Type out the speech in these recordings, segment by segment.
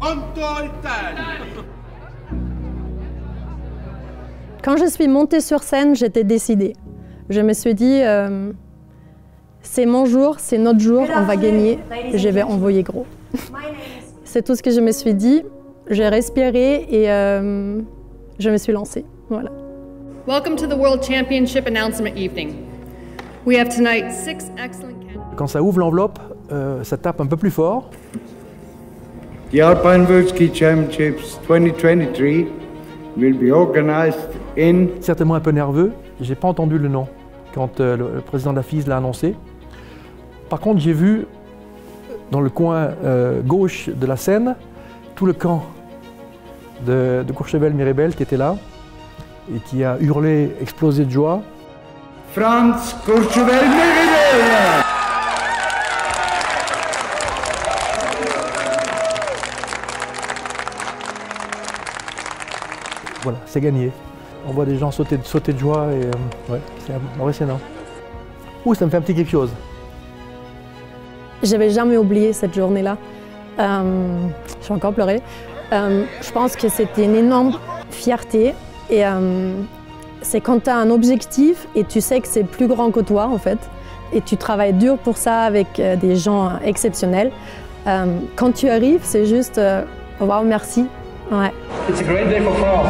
Pronto Italia. Quand je suis montée sur scène, j'étais décidée. Je me suis dit, c'est mon jour, c'est notre jour, on va gagner, je vais envoyer gros. C'est tout ce que je me suis dit. J'ai respiré et je me suis lancée. Voilà. Welcome to the World Championship announcement evening. We have tonight 6 excellent candidates. Quand ça ouvre l'enveloppe, ça tape un peu plus fort. The Alpine World Ski Championships 2023 will be organized in... Certainement un peu nerveux, j'ai pas entendu le nom quand le président de la FIS l'a annoncé. Par contre, j'ai vu dans le coin gauche de la scène tout le camp de Courchevel-Méribel qui était là et qui a hurlé, explosé de joie. Franz Courchevel-Méribel! Voilà, c'est gagné. On voit des gens sauter de joie et ouais, c'est impressionnant. Ouh, ça me fait un petit quelque chose. Je n'avais jamais oublié cette journée-là. Je vais encore pleurer. Je pense que c'était une énorme fierté. Et c'est quand tu as un objectif et tu sais que c'est plus grand que toi, en fait. Et tu travailles dur pour ça avec des gens exceptionnels. Quand tu arrives, c'est juste wow, merci. Ouais. It's a great day for France.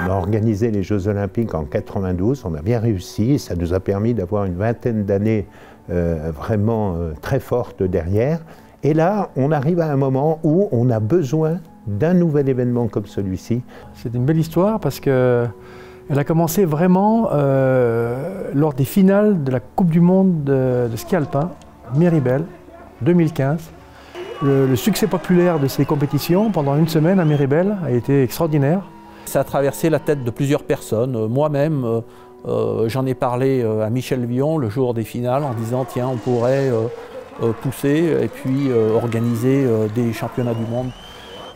On a organisé les Jeux Olympiques en 92, on a bien réussi, ça nous a permis d'avoir une vingtaine d'années vraiment très fortes derrière. Et là, on arrive à un moment où on a besoin d'un nouvel événement comme celui-ci. C'est une belle histoire parce qu'elle a commencé vraiment lors des finales de la Coupe du Monde de ski alpin, Méribel, 2015. Le succès populaire de ces compétitions pendant une semaine à Méribel a été extraordinaire. Ça a traversé la tête de plusieurs personnes. Moi-même, j'en ai parlé à Michel Vion le jour des finales en disant tiens, on pourrait pousser et puis organiser des championnats du monde.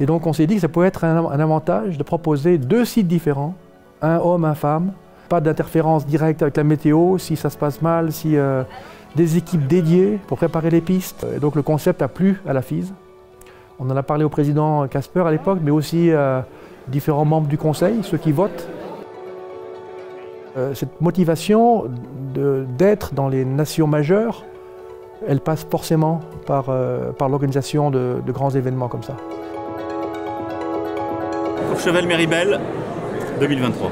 Et donc on s'est dit que ça pouvait être un avantage de proposer 2 sites différents, un homme, un femme, pas d'interférence directe avec la météo, si ça se passe mal, si des équipes dédiées pour préparer les pistes. Et donc le concept a plu à la FIS. On en a parlé au président Casper à l'époque, mais aussi différents membres du conseil, ceux qui votent. Cette motivation d'être dans les nations majeures, elle passe forcément par l'organisation de grands événements comme ça. Courchevel-Méribel, 2023.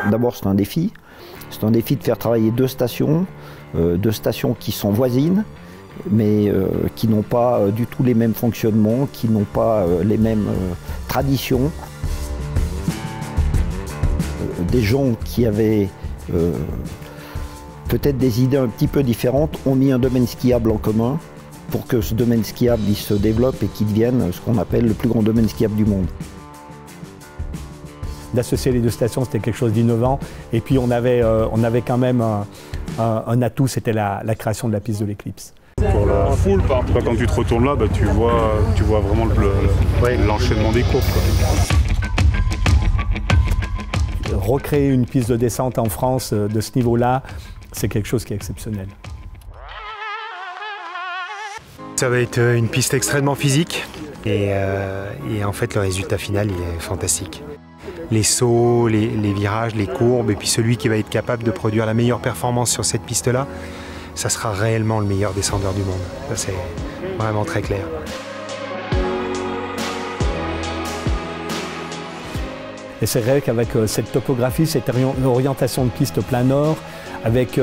D'abord, c'est un défi. C'est un défi de faire travailler 2 stations qui sont voisines, mais qui n'ont pas du tout les mêmes fonctionnements, qui n'ont pas les mêmes traditions. Des gens qui avaient peut-être des idées un petit peu différentes ont mis un domaine skiable en commun pour que ce domaine skiable il se développe et qu'il devienne ce qu'on appelle le plus grand domaine skiable du monde. D'associer les 2 stations, c'était quelque chose d'innovant. Et puis on avait quand même un atout, c'était la création de la piste de l'Eclipse. Pour la foule, quand tu te retournes là, tu vois vraiment l'enchaînement des courbes. Recréer une piste de descente en France de ce niveau-là, c'est quelque chose qui est exceptionnel. Ça va être une piste extrêmement physique et en fait le résultat final il est fantastique. Les sauts, les virages, les courbes et puis celui qui va être capable de produire la meilleure performance sur cette piste-là, ça sera réellement le meilleur descendeur du monde. Ça c'est vraiment très clair. Et c'est vrai qu'avec cette topographie, cette orientation de piste plein nord, avec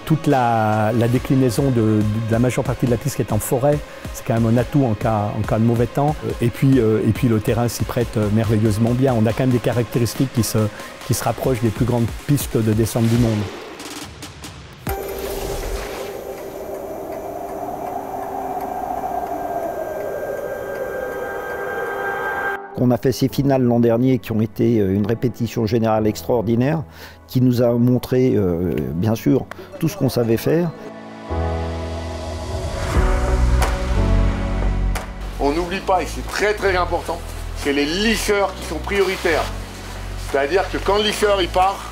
toute la déclinaison de la majeure partie de la piste qui est en forêt, c'est quand même un atout en cas de mauvais temps. Et puis le terrain s'y prête merveilleusement bien. On a quand même des caractéristiques qui se rapprochent des plus grandes pistes de descente du monde. On a fait ces finales l'an dernier qui ont été une répétition générale extraordinaire, qui nous a montré, bien sûr, tout ce qu'on savait faire. On n'oublie pas, et c'est très très important, c'est les licheurs qui sont prioritaires. C'est-à-dire que quand le licheur il part,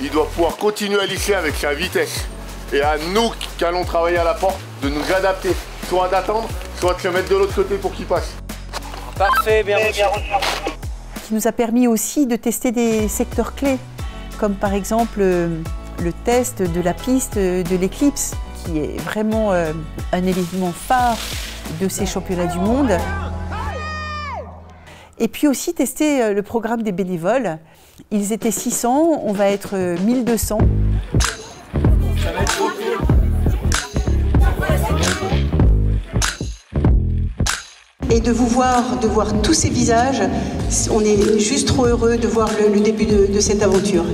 il doit pouvoir continuer à licher avec sa vitesse. Et à nous qui allons travailler à la porte, de nous adapter, soit d'attendre, soit de se mettre de l'autre côté pour qu'il passe. Parfait, bien reçu. Qui nous a permis aussi de tester des secteurs clés, comme par exemple le test de la piste de l'Eclipse, qui est vraiment un élément phare de ces championnats du monde. Et puis aussi tester le programme des bénévoles. Ils étaient 600, on va être 1200. Ça va être trop cool. Et de voir tous ces visages, on est juste trop heureux de voir le début de cette aventure.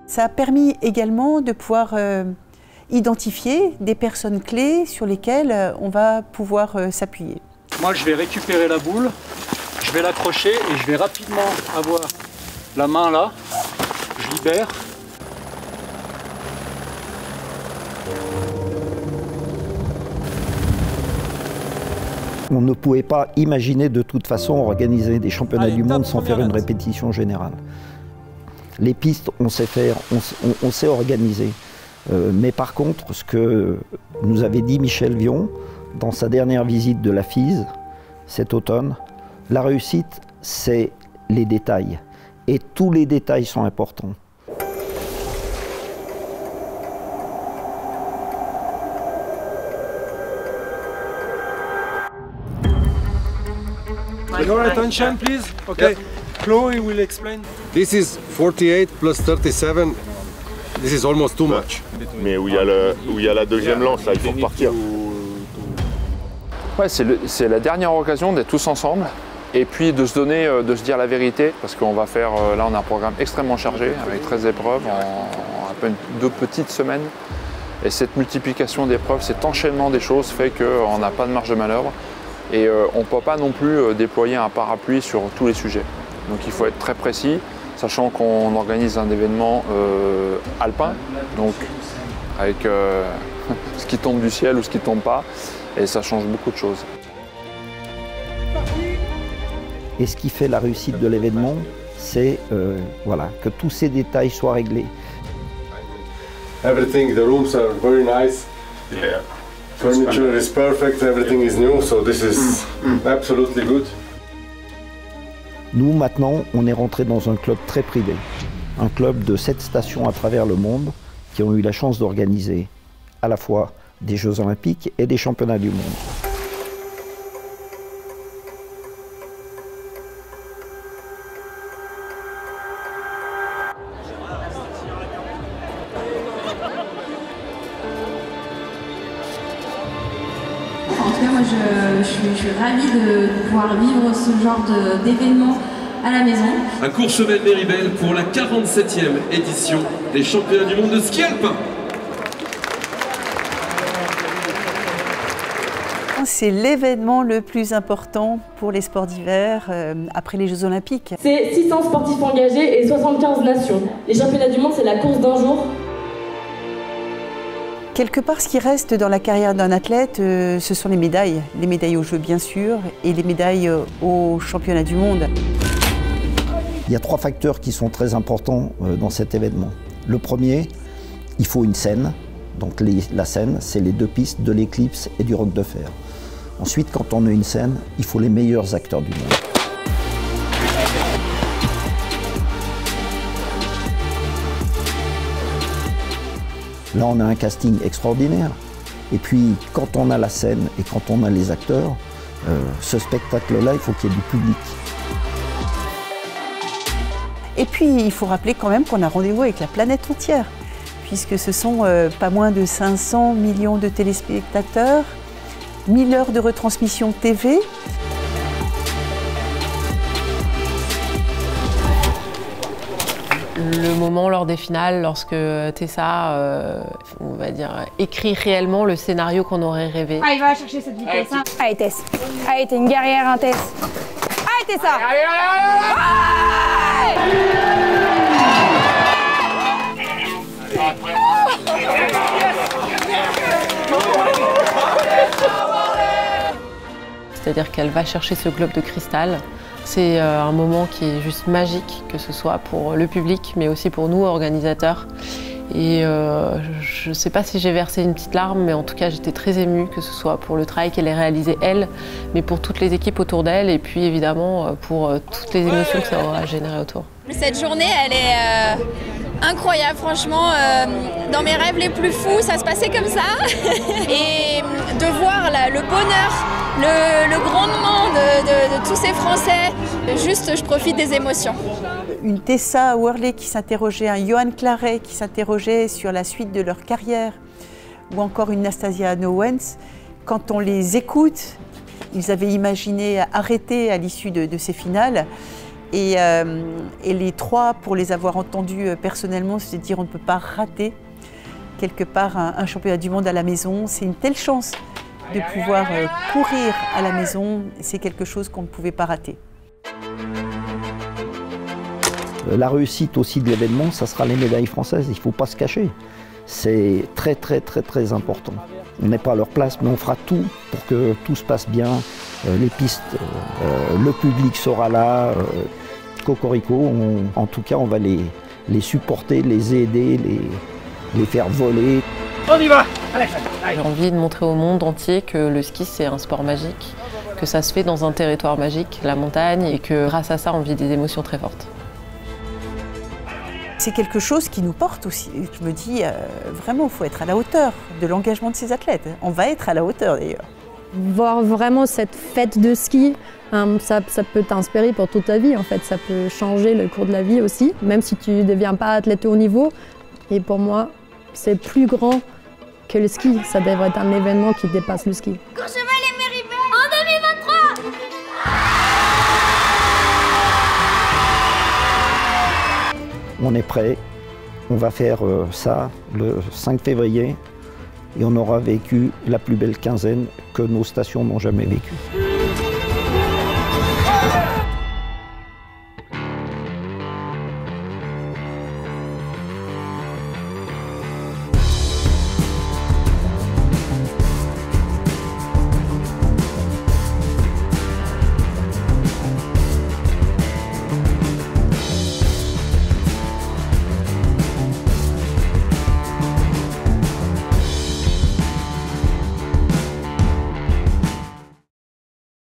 Ça a permis également de pouvoir identifier des personnes clés sur lesquelles on va pouvoir s'appuyer. Moi, je vais récupérer la boule, je vais l'accrocher et je vais rapidement avoir la main là. Je libère. On ne pouvait pas imaginer de toute façon organiser des championnats du monde sans faire une répétition générale. Les pistes, on sait faire, on sait organiser. Mais par contre, ce que nous avait dit Michel Vion dans sa dernière visite de la FISE cet automne, la réussite, c'est les détails. Et tous les détails sont importants. Your attention, please. Okay. Chloe will explain. This is 48 plus 37. This is almost too much. Mais où il y a la deuxième lance, là, il faut repartir. Ouais, c'est la dernière occasion d'être tous ensemble et puis de se donner, de se dire la vérité, parce qu'on va faire, là on a un programme extrêmement chargé avec 13 épreuves en à peine 2 petites semaines. Et cette multiplication d'épreuves, cet enchaînement des choses fait qu'on n'a pas de marge de manœuvre et on ne peut pas non plus déployer un parapluie sur tous les sujets. Donc il faut être très précis, sachant qu'on organise un événement alpin, donc avec ce qui tombe du ciel ou ce qui ne tombe pas, et ça change beaucoup de choses. Et ce qui fait la réussite de l'événement, c'est voilà, que tous ces détails soient réglés. Everything, the rooms are very nice. Yeah. Furniture is perfect, everything is new, so this is absolutely good. Nous, maintenant, on est rentré dans un club très privé. Un club de 7 stations à travers le monde qui ont eu la chance d'organiser à la fois des Jeux Olympiques et des Championnats du monde. En tout cas, moi, je suis ravie de pouvoir vivre ce genre d'événement à la maison. À Courchevel-Méribel pour la 47e édition des Championnats du monde de ski alpin. C'est l'événement le plus important pour les sports d'hiver après les Jeux Olympiques. C'est 600 sportifs engagés et 75 nations. Les championnats du monde, c'est la course d'un jour. Quelque part, ce qui reste dans la carrière d'un athlète, ce sont les médailles. Les médailles aux Jeux, bien sûr, et les médailles aux championnats du monde. Il y a 3 facteurs qui sont très importants dans cet événement. Le premier, il faut une scène. Donc la scène, c'est les 2 pistes de l'Eclipse et du Roc de Fer. Ensuite, quand on a une scène, il faut les meilleurs acteurs du monde. Là, on a un casting extraordinaire. Et puis, quand on a la scène et quand on a les acteurs, ce spectacle-là, il faut qu'il y ait du public. Et puis, il faut rappeler quand même qu'on a rendez-vous avec la planète entière, puisque ce sont pas moins de 500 millions de téléspectateurs, 1000 heures de retransmission TV. Le moment lors des finales, lorsque Tessa, on va dire, écrit réellement le scénario qu'on aurait rêvé. Ah, il va chercher cette vitesse. Hein. Allez, Tess. Allez, t'es une guerrière, hein, Tess. Allez, Tessa. Allez. C'est-à-dire qu'elle va chercher ce globe de cristal. C'est un moment qui est juste magique, que ce soit pour le public, mais aussi pour nous, organisateurs. Et je ne sais pas si j'ai versé une petite larme, mais en tout cas, j'étais très émue, que ce soit pour le travail qu'elle ait réalisé, elle, mais pour toutes les équipes autour d'elle, et puis évidemment pour toutes les émotions que ça aura généré autour. Cette journée, elle est incroyable, franchement. Dans mes rêves les plus fous, ça se passait comme ça. Et de voir là, le bonheur, le grandement de tous ces Français, juste je profite des émotions. Une Tessa Worley qui s'interrogeait, un Johan Claret qui s'interrogeait sur la suite de leur carrière, ou encore une Nastasia Nowens, quand on les écoute, ils avaient imaginé arrêter à l'issue de ces finales. Et les trois, pour les avoir entendus personnellement, se dire on ne peut pas rater quelque part un championnat du monde à la maison. C'est une telle chance de pouvoir courir à la maison, c'est quelque chose qu'on ne pouvait pas rater. La réussite aussi de l'événement, ça sera les médailles françaises, il ne faut pas se cacher. C'est très important. On n'est pas à leur place, mais on fera tout pour que tout se passe bien. Les pistes, le public sera là, cocorico. En tout cas, on va les supporter, les aider, les faire voler. On y va! J'ai envie de montrer au monde entier que le ski, c'est un sport magique, que ça se fait dans un territoire magique, la montagne, et que grâce à ça, on vit des émotions très fortes. C'est quelque chose qui nous porte aussi. Je me dis, vraiment, il faut être à la hauteur de l'engagement de ces athlètes. On va être à la hauteur d'ailleurs. Voir vraiment cette fête de ski, ça peut t'inspirer pour toute ta vie en fait. Ça peut changer le cours de la vie aussi, même si tu ne deviens pas athlète au haut niveau. Et pour moi, c'est plus grand que le ski. Ça devrait être un événement qui dépasse le ski. Courchevel et Méribel en 2023! On est prêt, on va faire ça le 5 février et on aura vécu la plus belle quinzaine que nos stations n'ont jamais vécue.